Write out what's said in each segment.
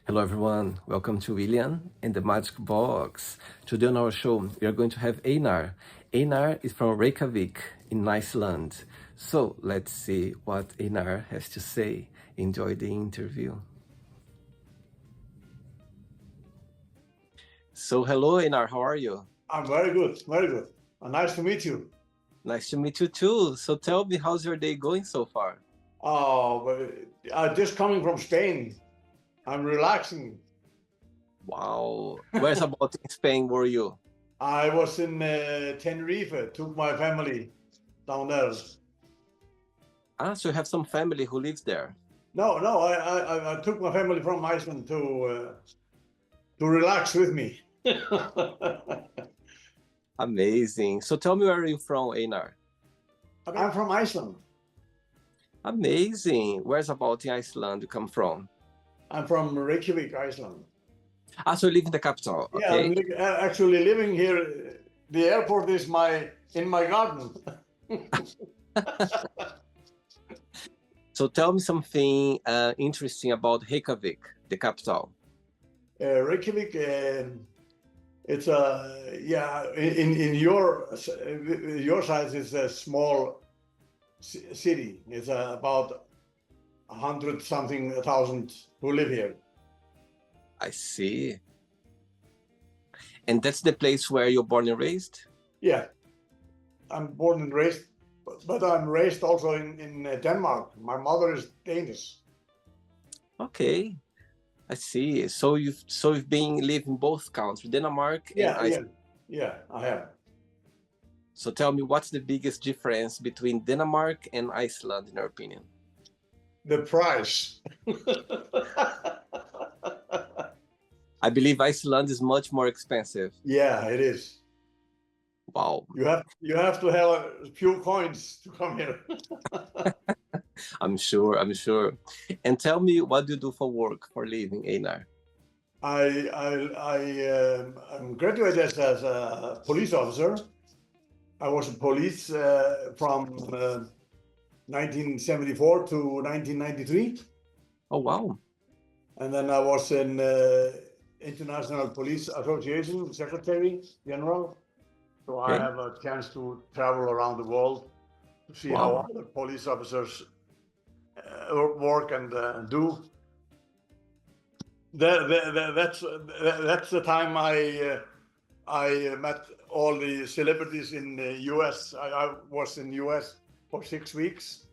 Hello everyone, welcome to William and the Magic Box. Today on our show, we are going to have Einar. Einar is from Reykjavik in Iceland. So let's see what Einar has to say. Enjoy the interview. So hello Einar, how are you? I'm very good, very good. Nice to meet you. Nice to meet you too. So tell me, how's your day going so far? Just coming from Spain. I'm relaxing. Wow. Where's about in Spain were you? I was in Tenerife, took my family down there. So you have some family who lives there. No, I took my family from Iceland to relax with me. Amazing. So tell me, where are you from, Einar? I'm from Iceland. Amazing. Where's about in Iceland you come from? I'm from Reykjavik, Iceland. So you live in the capital, okay? Yeah, I'm actually living here. The airport is in my garden. So tell me something interesting about Reykjavik, the capital. Reykjavik, it's in your size, it's a small city. It's about 100-something thousand who live here. I see. And that's the place where you're born and raised? Yeah, I'm born and raised, but I'm raised also in Denmark. My mother is Danish. Okay, I see. So you've been living both countries, Denmark and Iceland. Yeah, I have. So tell me, what's the biggest difference between Denmark and Iceland, in your opinion? The price. I believe Iceland is much more expensive. Yeah, it is. Wow. You have to have a few coins to come here. I'm sure. And tell me, what do you do for work, for living, Einar? I'm graduated as a police officer. I was in police from 1974 to 1993. Oh, wow. And then I was in International Police Association Secretary General. So I have a chance to travel around the world to see how other police officers work and do. That's the time I met all the celebrities in the U.S. I was in the U.S. for 6 weeks.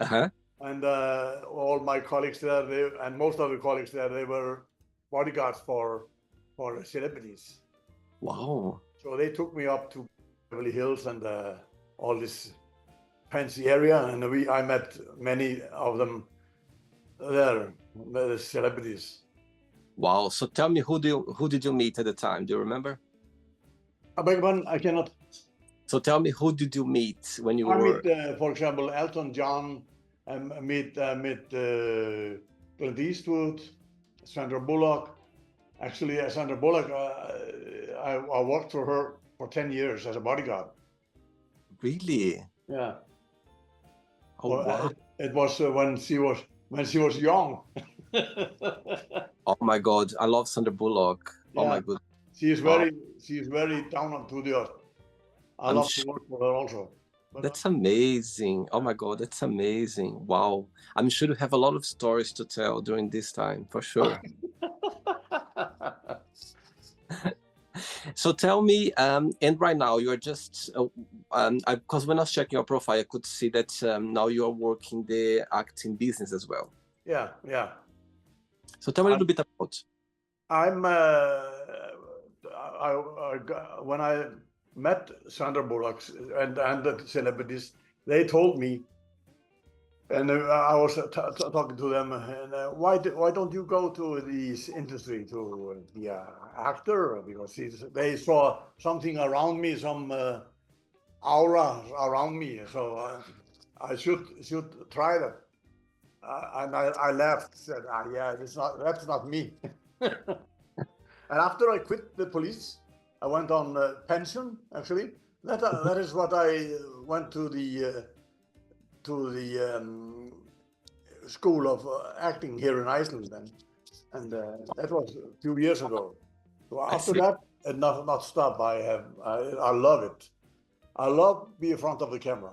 Uh-huh. And all my colleagues there, and most of the colleagues there, they were bodyguards for celebrities. Wow. So they took me up to Beverly Hills and all this fancy area, and I met many of them there, the celebrities. Wow. So tell me, who did you meet at the time? Do you remember? I beg pardon, I cannot. So tell me, who did you meet when you were? I meet, for example, Elton John. I met Clint Eastwood, Sandra Bullock. Actually, Sandra Bullock, I worked for her for 10 years as a bodyguard. Really? Yeah. Oh, wow. It was when she was young. Oh my God, I love Sandra Bullock. Yeah. Oh my God. She is very down to the earth. I love to work for her also. That's amazing. Oh my God, that's amazing. Wow. I'm sure you have a lot of stories to tell during this time, for sure. So tell me, and right now you're just, because when I was checking your profile, I could see that now you're working the acting business as well. Yeah. So tell me a little bit about. When I met Sandra Bullock and the celebrities, they told me, and I was talking to them, and why don't you go to this industry to be an actor? Because they saw something around me, some aura around me, so I should try that. And I laughed, said, yeah, that's not me. And after I quit the police, I went on pension. Actually, that is what I went to the school of acting here in Iceland, and that was a few years ago. So I after see. that, it not stop. I love it. I love be in front of the camera.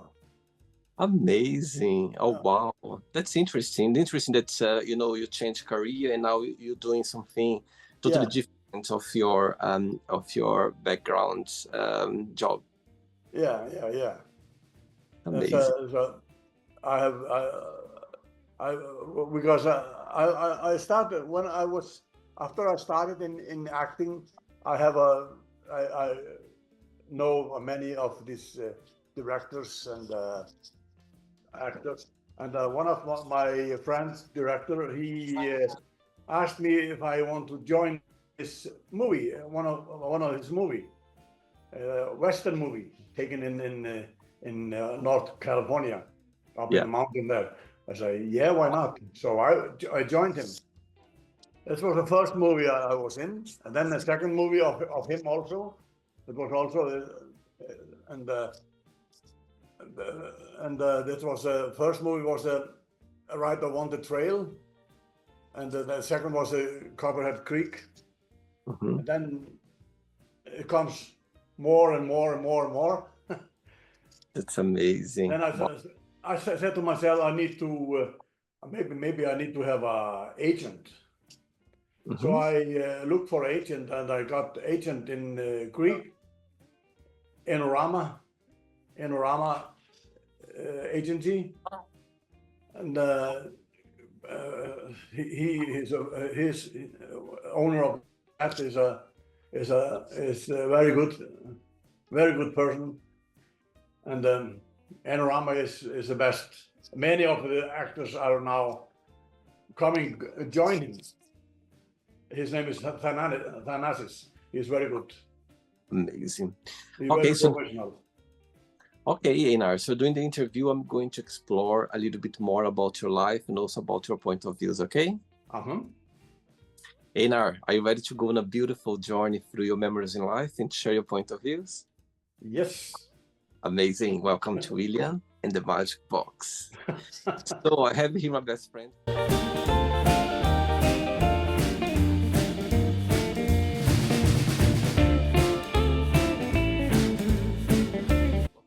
Amazing. Oh, Yeah, wow. That's interesting. Interesting that, you change career and now you're doing something totally yeah, different of your background job. yeah. That's Amazing. so I have I because I started when I was after I started in acting. I have a I know many of these directors and actors, and one of my friends, director, he asked me if I want to join this movie, one of his movie, Western movie taken in North California, up in Yeah. the mountain there. I said, yeah, why not? So I joined him. This was the first movie I was in, and then the second movie of him also. It was also, and this was the first movie was a Right of Wanted Trail, and the second was Copperhead Creek, Hmm. and then it comes more and more and more and more. That's amazing. Then Wow. I said to myself, I need to maybe I need to have a agent. So Hmm. I looked for agent, and I got agent in Greek, Enorama agency, and his owner of that is a very good person, and Enorama is the best. Many of the actors are now coming joining. His name is Thanasis. He's very good. Amazing. He's Okay, very so professional. okay, Einar. So during the interview, I'm going to explore a little bit more about your life and also about your point of views, okay? Uh-huh. Einar, are you ready to go on a beautiful journey through your memories in life and share your point of views? Yes. Amazing. Welcome to William and the Magic Box. So I have here my best friend.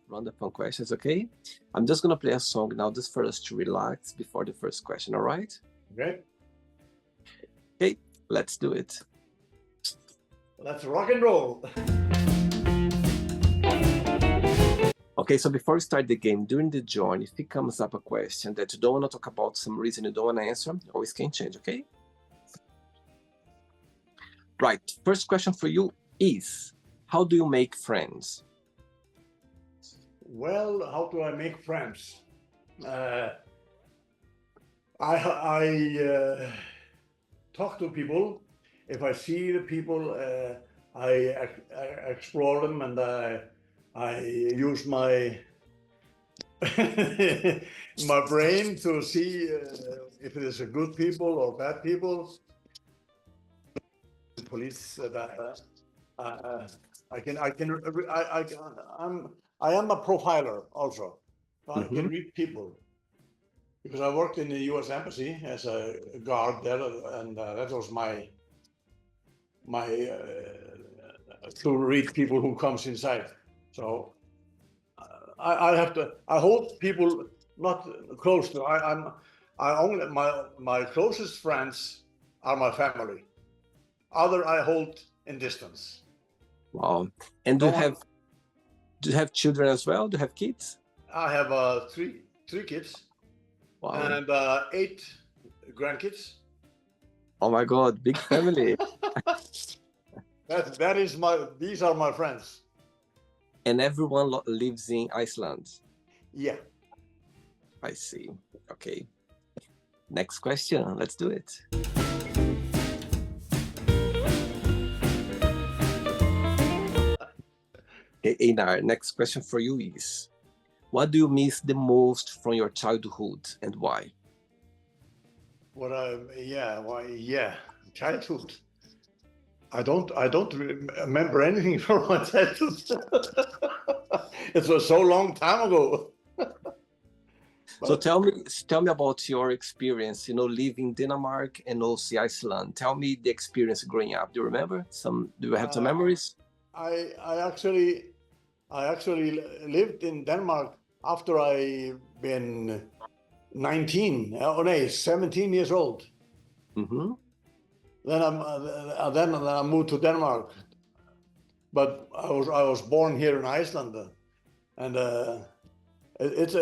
Run the fun questions, okay? I'm just gonna play a song now just for us to relax before the first question, all right? Okay. Okay, let's do it. Let's rock and roll. Okay, so before we start the game, during the journey, if it comes up a question that you don't want to talk about, some reason you don't want to answer, always can change, okay? Right, first question for you is, how do you make friends? Well, how do I make friends? I talk to people. If I see the people, I explore them, and I use my my brain to see if it is a good people or bad people. Police that I am a profiler also. I can read people because I worked in the U.S. Embassy as a guard there, and that was my to read people who comes inside. So I have to. I hold people not close to. I only my closest friends are my family. Other I hold in distance. Wow. And do No you have one. do you have children as well? Do you have kids? I have three kids Wow. and 8 grandkids. Oh my God, big family. That is my. These are my friends. And everyone lives in Iceland. Yeah. I see. Okay. Next question. Let's do it. Okay, Einar, next question for you is, what do you miss the most from your childhood and why? What I yeah childhood. I don't remember anything from my childhood. It was so long time ago. So But tell me about your experience, living Denmark and also Iceland. Tell me the experience growing up. Do you remember do you have some uh, memories? I actually lived in Denmark after I been 19, oh no, 17 years old. Mm-hmm. Then I moved to Denmark, but I was born here in Iceland, and it's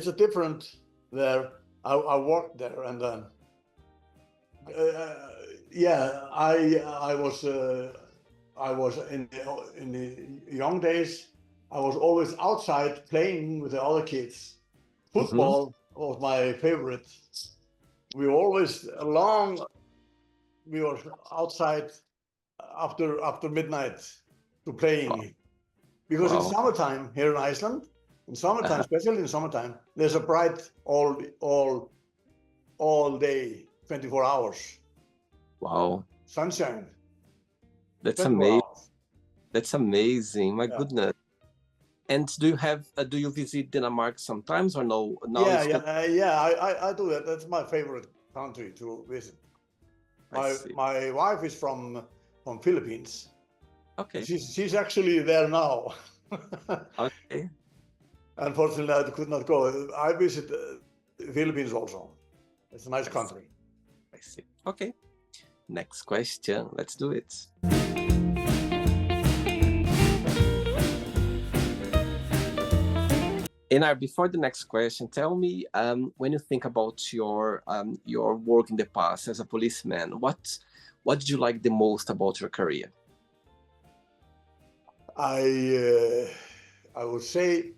a different there. I worked there, and yeah, I was in the young days. I was always outside playing with the other kids. Mm-hmm. Football was my favorite. We were always along. We were outside after midnight to playing because in Wow. summertime here in Iceland, in summertime, Uh-huh. especially in summertime, there's a bright all day, 24 hours, Wow. sunshine, That's 24 amazing. hours. That's amazing. My Yeah, goodness. And do you visit Denmark sometimes or no? Now yeah, it's yeah, good. yeah. I do that. That's my favorite country to visit. I see. My wife is from Philippines. Okay. She's actually there now. Okay. Unfortunately, I could not go. I visit Philippines also. It's a nice I see. country. I see. Okay. Next question. Let's do it. Einar, before the next question, tell me when you think about your work in the past as a policeman, what did you like the most about your career? I would say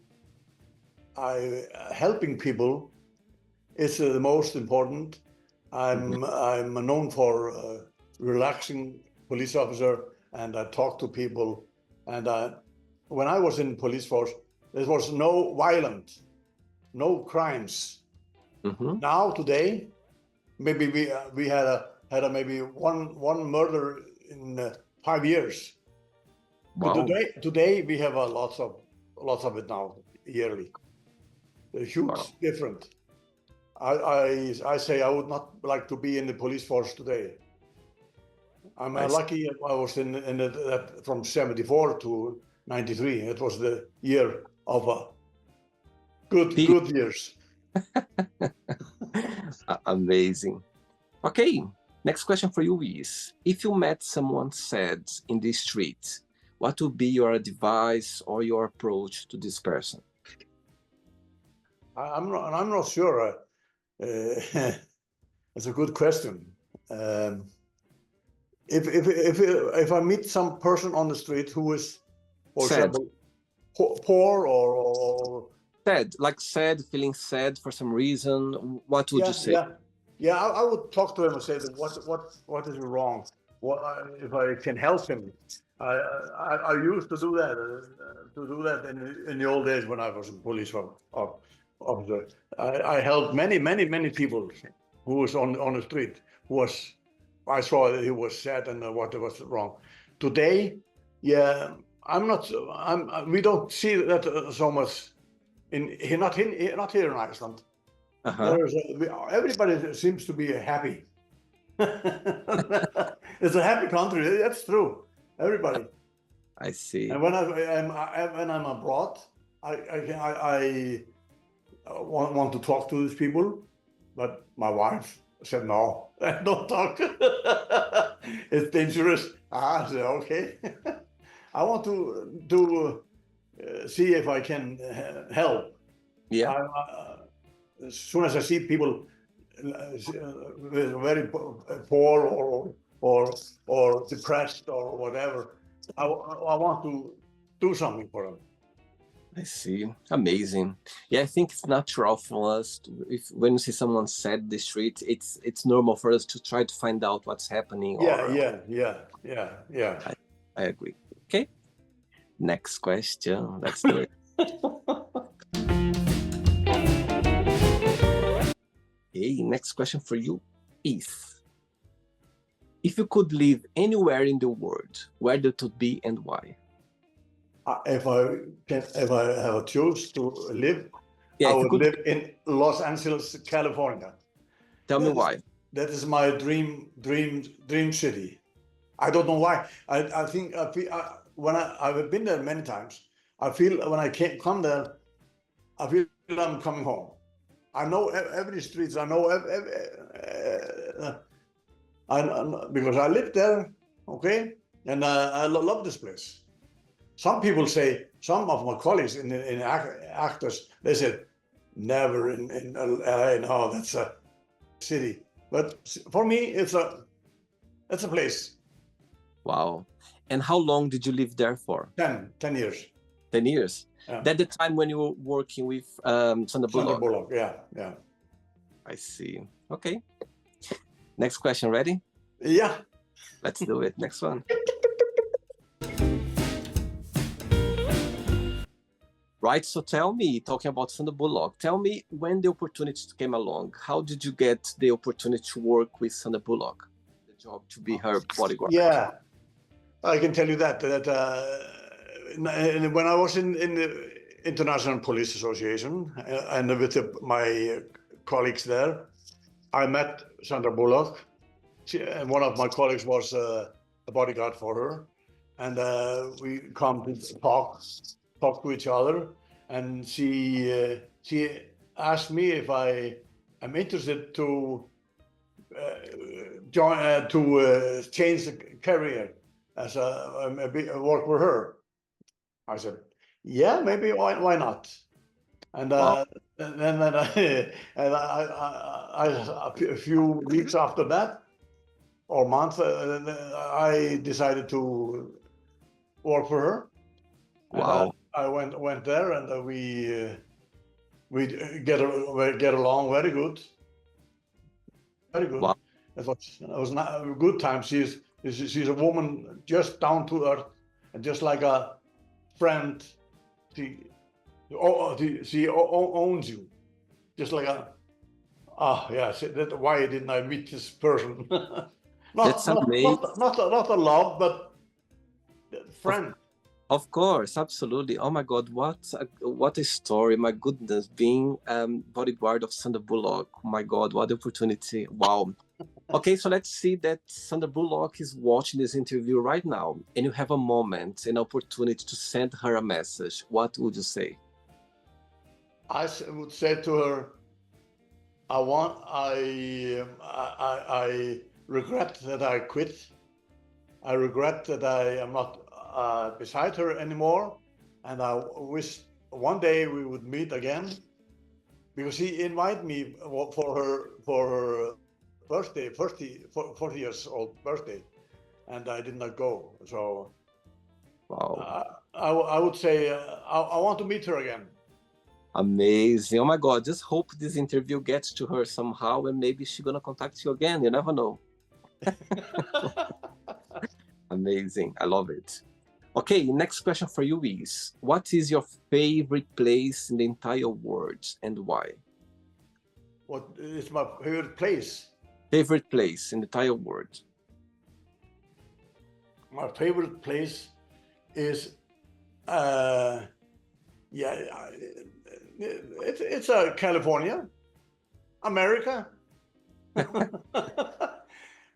I helping people is the most important. Mhm. I'm known for relaxing police officer, and I talk to people. And when I was in police force, there was no violence, no crimes. Mhm. Now today, maybe we had a maybe one murder in 5 years. But Wow. today we have a lots of it now yearly. A Wow. huge different. I say I would not like to be in the police force today. I'm I see. lucky I was in it from 74 to 93. It was the year of Peace. good years. Amazing. Okay. Next question for you is, if you met someone sad in the street, what would be your advice or your approach to this person? I'm not sure. It's a good question. Um, if I meet some person on the street who is, for Sad. example, poor or Sad, like sad, feeling sad for some reason. What would you yeah, say? yeah, yeah, I would talk to him and say that what is wrong? What if I can help him? I used to do that in the old days when I was in police officer. I helped many people who was on the street who was I saw that he was sad and what was wrong. Today, yeah, I'm not. We don't see that so much not here in Iceland. Uh-huh. Everybody seems to be happy. It's a happy country. That's true. Everybody. I see. And when I'm abroad, I want to talk to these people, but my wife said no, don't talk. It's dangerous. I said okay. I want to see if I can help. Yeah, As soon as I see people very poor or depressed or whatever, I want to do something for them. I see. Amazing. Yeah, I think it's natural for us if when you see someone sad in the street, it's normal for us to try to find out what's happening Yeah, or yeah, yeah, yeah, yeah. I agree. Okay. Next question. Let's do it. Okay, next question for you is, if you could live anywhere in the world, where that would be and why? If I have a choice to live, Yeah, I if you would could live in Los Angeles, California. tell me That is why. that is my dream city. I don't know why. I think I feel, I've been there many times. I feel when I can't come there, I feel I'm coming home. I know every street. I know because I lived there, okay, and I love this place. Some people say, some of my colleagues in actors, they said, never in LA. No, that's a city. But for me, it's a place. Wow. And how long did you live there for? 10 years. 10 years. Yeah. That the time when you were working with Sandra Sandra Bullock. Bullock. Yeah. I see. Okay. Next question. Ready? Yeah. Let's do it. Next one. Right. So tell me, talking about Sandra Bullock, tell me when the opportunity came along. How did you get the opportunity to work with Sandra Bullock? The job to be her bodyguard. Yeah. I can tell you that when I was in the International Police Association and with my colleagues there, I met Sandra Bullock. And one of my colleagues was a bodyguard for her, and we come to talk to each other. And she asked me if I am interested to join change the career as a work with her. I said, yeah, maybe why not? And Wow. then a few weeks after that, or month, I decided to work for her. Wow. And I went there, and we get along very good, very good. Wow. It was not a good time. She's a woman just down to earth, and just like a friend. She owns you, just like a why didn't I meet this person? That's amazing. Not a love, but friend. Of course, absolutely. Oh my God, what a story! My goodness, being bodyguard of Sandra Bullock. Oh my God, what opportunity! Wow. Okay, so let's see that Sandra Bullock is watching this interview right now, and you have a moment, an opportunity to send her a message. What would you say? I would say to her, I regret that I quit. I regret that I am not beside her anymore, and I wish one day we would meet again, because she invited me for her birthday, 40 years old birthday, and I did not go. So Wow. I would say I want to meet her again. Amazing. Oh my God, just hope this interview gets to her somehow, and maybe she's gonna contact you again. You never know. Amazing. I love it. Okay, next question for you is, what is your favorite place in the entire world and why? What is my favorite place? Favorite place in the entire world. My favorite place is it's California, America.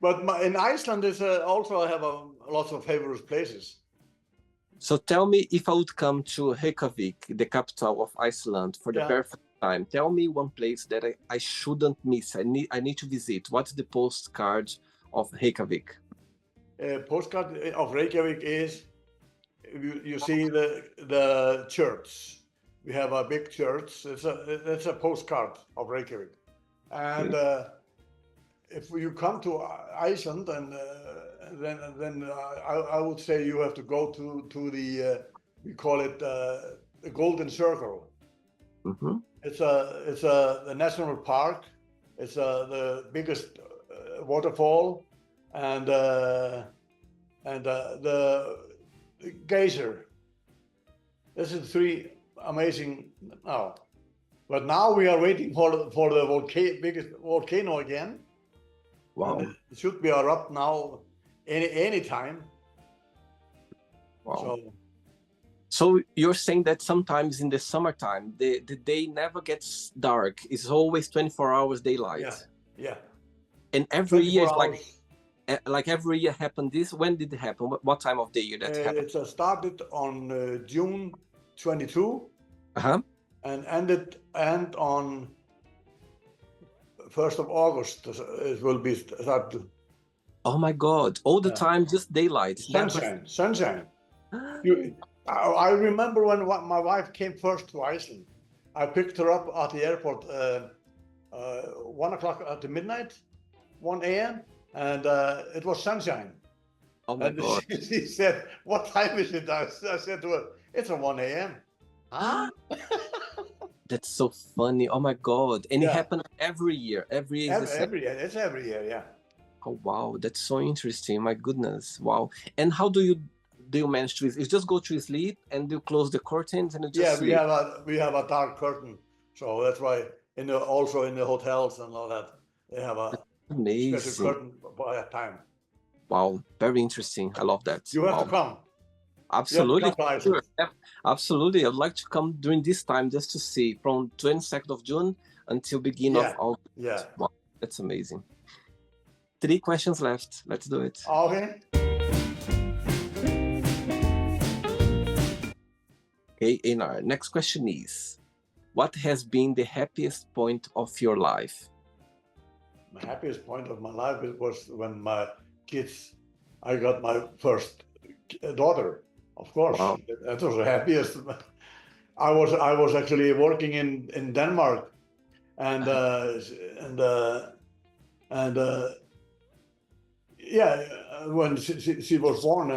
But in Iceland is also I have lots of favorite places. So tell me, if I would come to Reykjavik, the capital of Iceland, for the perfect time, tell me one place that I shouldn't miss. I need to visit. What's the postcard of Reykjavik? Postcard of Reykjavik is you see the church. We have a big church. It's a postcard of Reykjavik, and if you come to Iceland, and then I would say you have to go to the we call it the Golden Circle. Mm-hmm. It's the national park. It's the biggest waterfall, and the geyser. This is three amazing now. But now we are waiting for the biggest volcano again. Wow. And it should be erupt now any time. Wow. So So you're saying that sometimes in the summertime, the day never gets dark. It's always 24 hours daylight. Yeah, yeah. And every year, 24 it's hours. like every year happened this. When did it happen? What time of the year that happened? It started on June 22 Uh-huh. and end on 1st of August. It will be started. Oh my God! All the Yeah. time, just daylight. Sunshine, sunshine. I remember when my wife came first to Iceland. I picked her up at the airport 1 o'clock at the midnight, 1 a.m. and it was sunshine. Oh my And God! she said, "What time is it?" I said to her, "It's a 1 a.m." Huh? That's so funny. Oh my God! And it Yeah. happened every year. Every year is the same. Every year. It's every year. Yeah. Oh wow, that's so interesting. My goodness, wow. And how do you manage to? You just go to sleep and you close the curtains and you just Yeah, sleep. we have a dark curtain, so that's why also in the hotels and all that they have a special Amazing. curtain by that time. Wow, very interesting. I love that. You have Wow. to come. Absolutely. You have to come to Iceland. Sure. Absolutely. I'd like to come during this time just to see from 22nd of June until beginning of August. Yeah. Wow, that's amazing. 3 questions left. Let's do it. Okay. Okay, Einar. Next question is, what has been the happiest point of your life? My happiest point of my life was when I got my first daughter. Of course, Wow. that was the happiest. I was actually working in Denmark, and yeah, when she was born,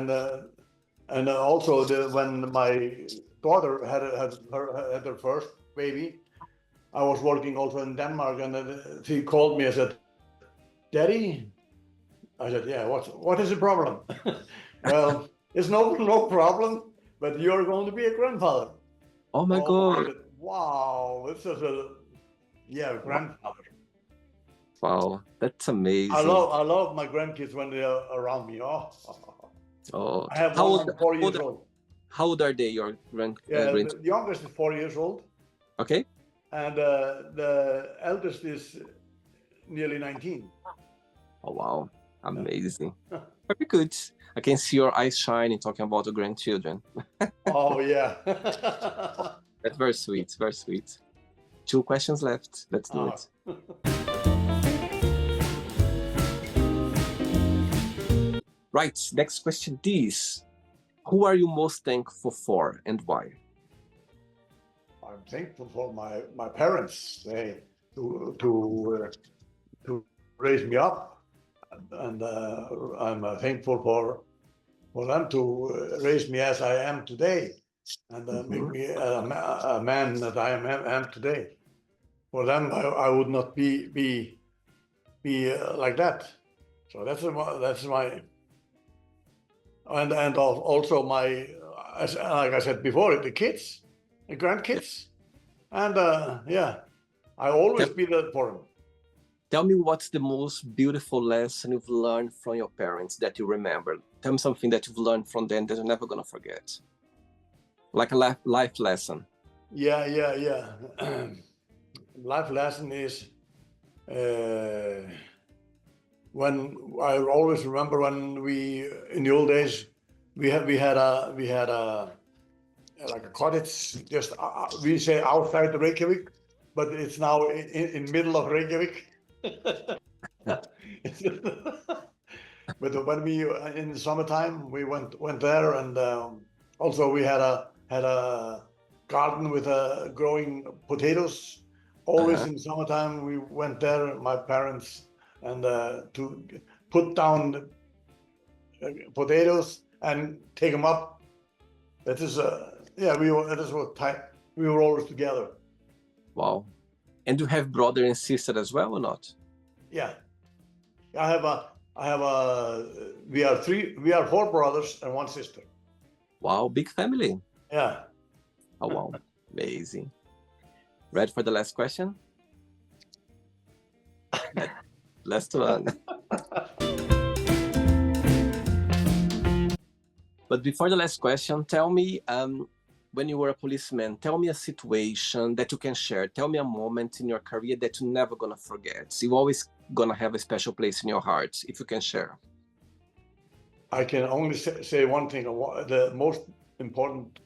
and also when my daughter had her first baby, I was working also in Denmark, and she called me and said, "Daddy," I said, "Yeah, what is the problem?" "Well, it's no problem, but you're going to be a grandfather." Oh my I God. said, "Wow, this is grandfather." Wow, that's amazing. I love my grandkids when they are around me. Oh, I have how one old, 4 years old. how old are they, your Yeah, grand? the youngest is 4 years old, Okay. and the eldest is nearly 19. Oh, wow. Amazing. Very good. I can see your eyes shining talking about the grandchildren. Oh, yeah. That's very sweet. Very sweet. 2 questions left. Let's do it. Right. Next question is, who are you most thankful for and why? I'm thankful for my parents. They to raise me up, and I'm thankful for them to raise me as I am today, and make me a man that I am today. For them, I would not be like that. So that's my and also my like I said before, the kids, the grandkids, and yeah, I always be there for them. Tell me what's the most beautiful lesson you've learned from your parents that you remember. Tell me something that you've learned from them that you're never gonna forget. Like a life lesson. Yeah. Life lesson is when I always remember when we in the old days we had a like a cottage just we say outside the Reykjavik, but it's now in middle of Reykjavik. But when we in the summertime we went there, and also we had a garden with growing potatoes. Always in summertime we went there, my parents, and to put down the potatoes and take them up. That is yeah, we were always together. Wow. And you have brother and sister as well or not? Yeah, we are 4 brothers and 1 sister. Wow, big family. Yeah. Oh wow, amazing. Ready for the last question? Last one. But before the last question, tell me, when you were a policeman, tell me a situation that you can share. Tell me a moment in your career that you're never gonna forget. You're always gonna have a special place in your heart, if you can share. I can only say one thing. The most important,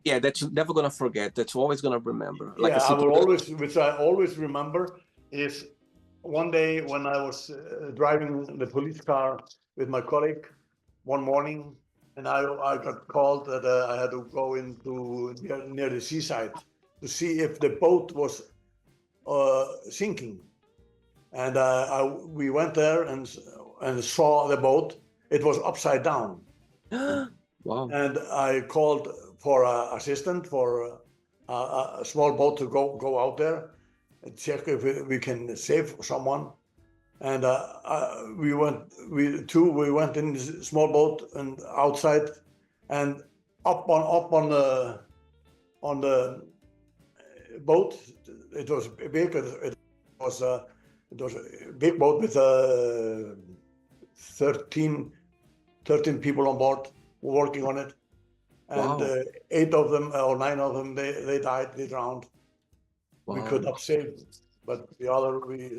Yeah, that you're never gonna forget, that you're always gonna remember. Like yeah, a I will situation. always, which I always remember, is one day when I was driving the police car with my colleague one morning, and I got called that I had to go into near the seaside to see if the boat was sinking. And we went there and saw the boat. It was upside down. Wow. And I called for an assistant for a small boat to go out there and check if we can save someone. And we went in this small boat and outside, and up on the boat. It was big. It was a big boat with 13 people on board working on it, and Wow. 8 of them or 9 of them they died. They drowned. We could Wow. not save, but the other we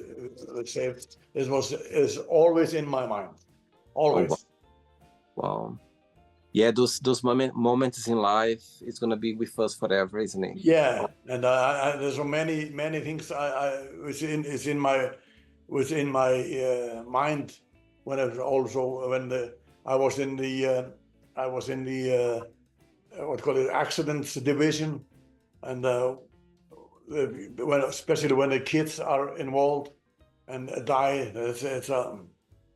saved. Is always in my mind, Oh, wow. always. Wow. Yeah, those moments in life is gonna be with us forever, isn't it? Yeah, and there's so many things is in my mind when I was in the what call it accidents division, and especially when the kids are involved and die,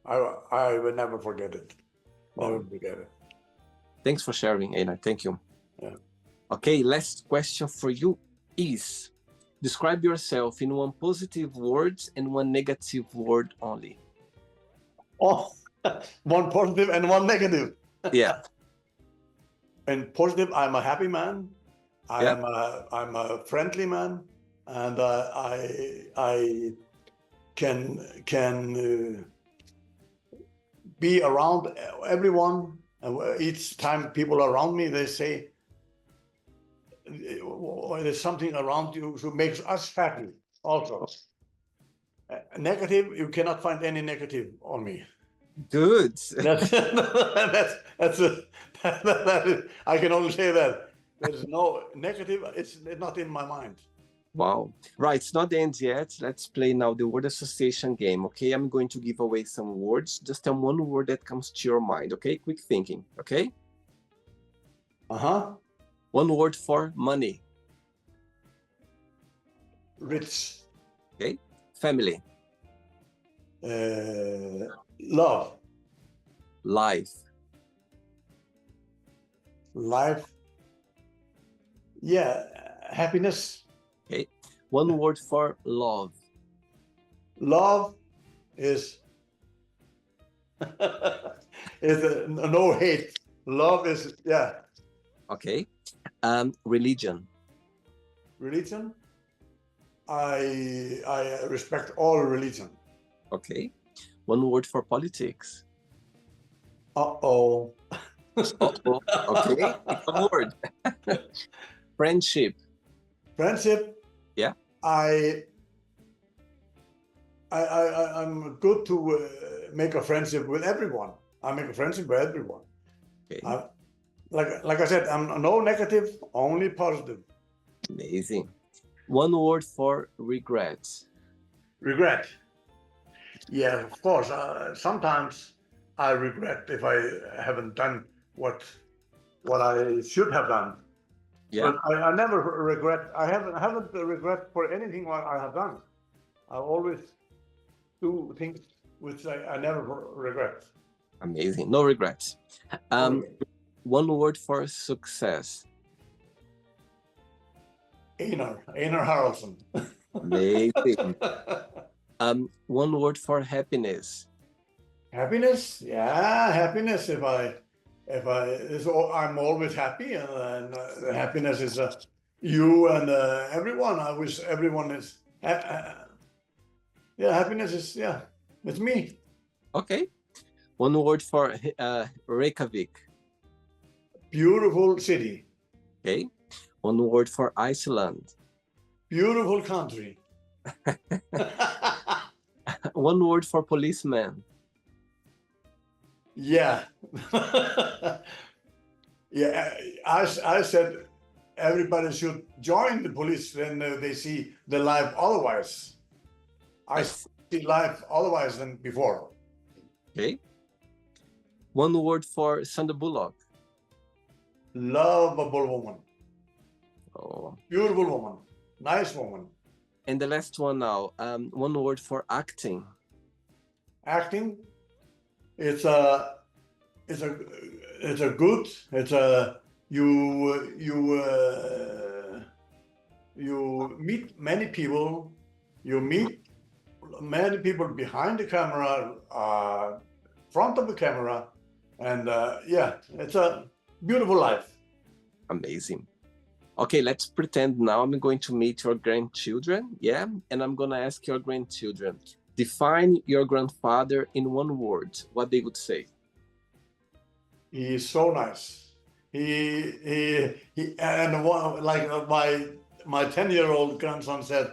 I will never forget it. Never Wow. forget it. Thanks for sharing, Einar. Thank you. Yeah. Okay, last question for you is, describe yourself in one positive word and one negative word only. Oh, one positive and one negative. Yeah. And positive, I'm a happy man. Yeah. I'm a friendly man, and I can be around everyone. And each time people around me, they say there's something around you who makes us happy. Also, negative, you cannot find any negative on me. Good. That's I can only say that there's no negative. It's not in my mind. Wow. Right, it's not the end yet. Let's play now the word association game, okay? I'm going to give away some words. Just tell one word that comes to your mind, okay? Quick thinking, okay? One word for money. Rich. Okay. Family. Love. Life. Life. Yeah. Happiness. Okay. One word for love. Love is no hate. Love is, yeah. Okay. Religion. Religion. I respect all religion. Okay. One word for politics. Uh-oh. Uh-oh. Okay. It's a word. Friendship. Friendship. Yeah. I'm good to make a friendship with everyone. I make a friendship with everyone. Okay. Like I said, I'm no negative, only positive. Amazing. One word for regret. Regret. Yeah, of course. Sometimes I regret if I haven't done what I should have done. Yeah. But I never regret. I haven't regret for anything what I have done. I always do things which I never regret. Amazing. No regrets. One word for success. Einar Haraldsson. Amazing. One word for happiness. Happiness, yeah, happiness. I'm always happy, and happiness is you and everyone. I wish everyone is. Yeah, happiness is, yeah, it's me. Okay. One word for Reykjavik. Beautiful city. Okay. One word for Iceland. Beautiful country. One word for policeman. Yeah. Yeah, I said everybody should join the police when they see the life otherwise. I see life otherwise than before. Okay. One word for Sandra Bullock. Lovable woman. Oh. Beautiful woman. Nice woman. And the last one now. One word for acting. Acting. It's a good. It's a you meet many people. You meet many people behind the camera, front of the camera, and yeah, it's a beautiful life. Amazing. Okay, let's pretend now I'm going to meet your grandchildren, yeah? And I'm gonna ask your grandchildren, define your grandfather in one word, what they would say. He is so nice. He and one, like my 10-year-old grandson said,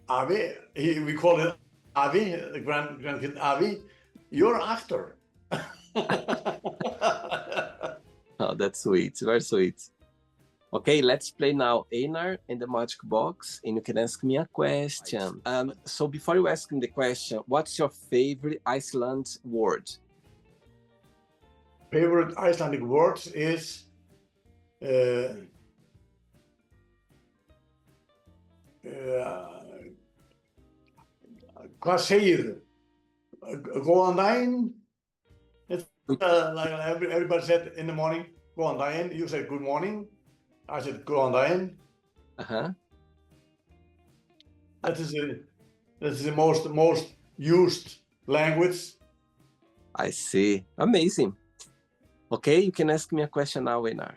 Avi, we call it Avi, the grandkid Avi, you're an actor. Oh, that's sweet, very sweet. Okay, let's play now Einar and the Magic Box, and you can ask me a question. So before you ask me the question, what's your favorite Iceland word? Favorite Icelandic words is hvað segirðu? Góðan daginn. It's like everybody said in the morning, góðan daginn. You said good morning. I said góðan daginn. That is the most used language. I see. Amazing. Okay, you can ask me a question now, Einar.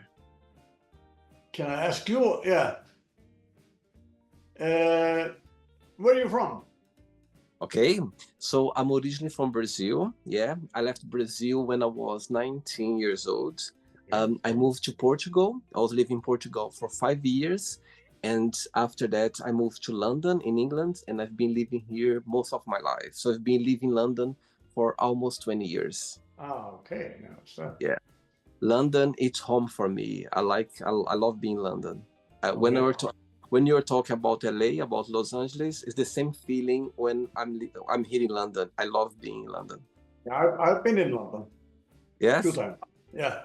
Can I ask you? Yeah. Where are you from? Okay, so I'm originally from Brazil. Yeah, I left Brazil when I was 19 years old. I moved to Portugal. I was living in Portugal for 5 years. And after that, I moved to London in England, and I've been living here most of my life. So I've been living in London for almost 20 years. Oh, okay. So. Yeah. London, it's home for me. I love being in London. When you're talking about LA, about Los Angeles, it's the same feeling when I'm here in London. I love being in London. Yeah, I've been in London. Yes? 2 times. Yeah.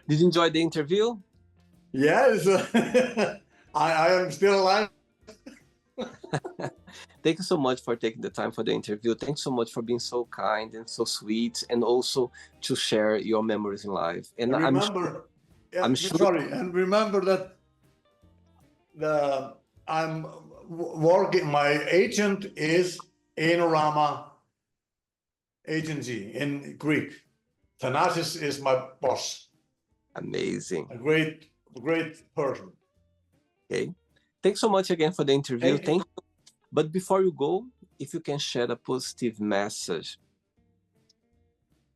Did you enjoy the interview? Yes. I am still alive. Thank you so much for taking the time for the interview. Thanks so much for being so kind and so sweet, and also to share your memories in life. And remember, I'm sorry, and remember that I'm working. My agent is Einar Agency in Greek. Thanasis is my boss. Amazing. A great person. Okay. Thanks so much again for the interview. Thank you. But before you go, if you can share a positive message.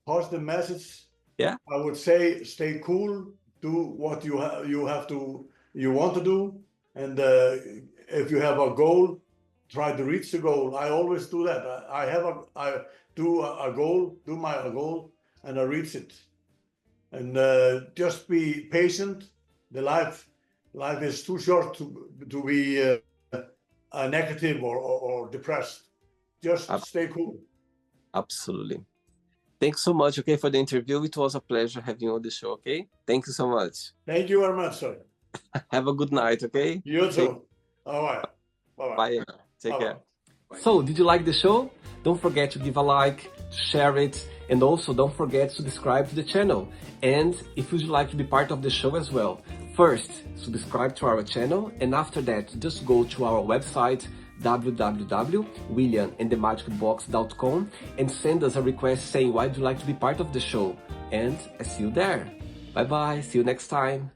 Positive message? Yeah. I would say stay cool, do what you want to do, and if you have a goal, try to reach the goal. I always do that. I do a goal, and I reach it. And just be patient. The life is too short to be negative or depressed. Just stay cool. Absolutely. Thanks so much, okay, for the interview. It was a pleasure having you on the show, okay? Thank you so much. Thank you very much, sir. Have a good night, okay? You too. All right. Bye-bye. Bye. Take care. So, did you like the show? Don't forget to give a like, share it, and also don't forget to subscribe to the channel. And if you'd like to be part of the show as well, first, subscribe to our channel, and after that, just go to our website, www.williamandthemagicbox.com, and send us a request saying why would you like to be part of the show. And I see you there. Bye bye, see you next time.